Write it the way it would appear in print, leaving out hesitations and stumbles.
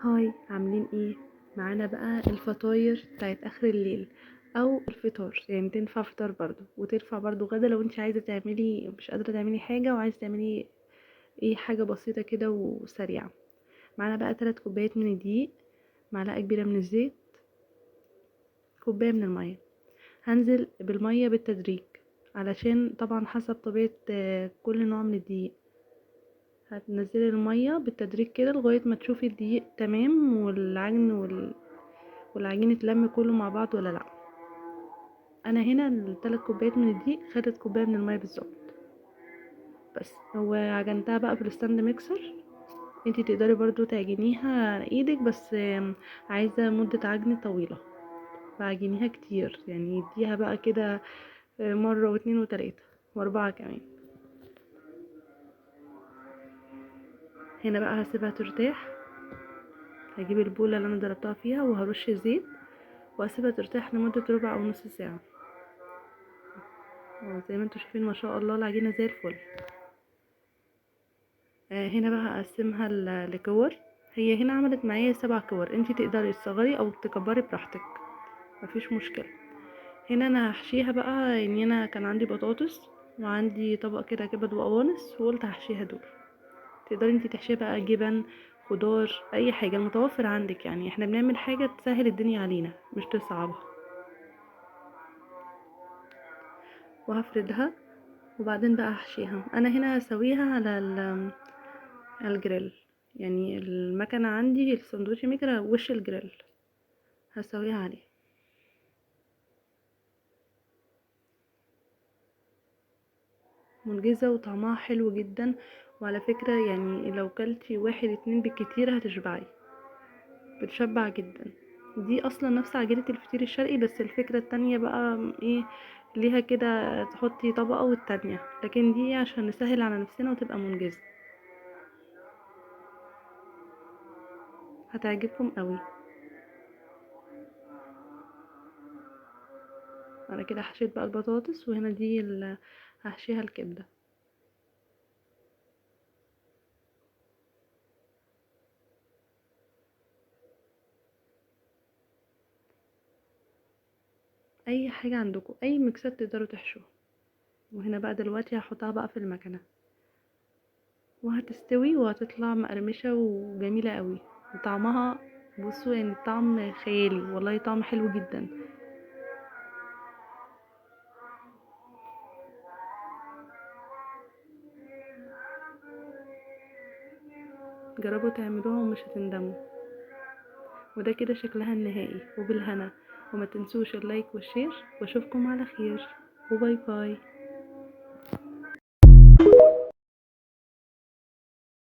هاي، عاملين ايه؟ معانا بقى الفطاير بتاعت اخر الليل او الفطار، يعني تنفع فطار برضو وتنفع برضو غدا لو انت عايزه تعملي مش قادره تعملي حاجه وعايزه تعملي ايه حاجه بسيطه كده وسريعه. معانا بقى 3 كوبايات من الدقيق، معلقه كبيره من الزيت، كوبايه من الميه. هنزل بالميه بالتدريج علشان طبعا حسب طبيعه كل نوع من الدقيق. هتنزلي الميه بالتدريج كده لغايه ما تشوفي الدقيق تمام والعجن والعجين اتلم كله مع بعض ولا لا. انا هنا ال3 كوبايات من الدقيق خدت كوبايه من الميه بالظبط. بس هو عجنتها بقى في الستاند ميكسر. انتي تقدري برضو تعجنيها ايدك، بس عايزه مده عجن طويله، بعجنيها كتير يعني اديها بقى كده مره واتنين وتلاته واربعه كمان. هنا بقى هسيبها ترتاح. هجيب البوله اللي انا ضربتها فيها وهرش زيت واسيبها ترتاح لمده ربع او نص ساعه. زي ما انتوا شايفين ما شاء الله العجينه زي الفل. هنا بقى هقسمها لكور. هي هنا عملت معايا 7 كور، انتي تقدري تصغري او تكبري براحتك، مفيش مشكله. هنا انا هحشيها بقى، يعني انا كان عندي بطاطس وعندي طبق كده كبد وقوانص وقلت هحشيها دول. تقدري انتي تحشيها بقى جبن، خضار، اي حاجه المتوفر عندك، يعني احنا بنعمل حاجه تسهل الدنيا علينا مش تصعبها. وهفردها وبعدين بقى هحشيها. انا هنا هسويها على الجريل، يعني المكنه عندي الساندوتش ميكر وش الجريل هسويها عليه. منجزة وطعمها حلو جدا، وعلى فكرة يعني لو كلتي واحد اتنين بالكتير هتشبعي، بتشبع جدا. دي اصلا نفس عجينة الفطير الشرقي، بس الفكرة التانية بقى ايه، ليها كده تحطي طبقة والتانية، لكن دي عشان نسهل على نفسنا وتبقى منجزة. هتعجبكم قوي. انا كده حشيت بقى البطاطس، وهنا دي هحشيها الكبدة. اي حاجة عندكم، اي ميكسات تقدروا تحشوها. وهنا بقى دلوقتي هحطها بقى في المكنة وهتستوي وهتطلع مقرمشة وجميلة قوي وطعمها. بصوا يعني الطعم خيالي والله، طعم حلو جدا. جربوا تعملوها ومش هتندموا. وده كده شكلها النهائي وبالهنا. وما تنسوش اللايك والشير، واشوفكم على خير، وباي باي.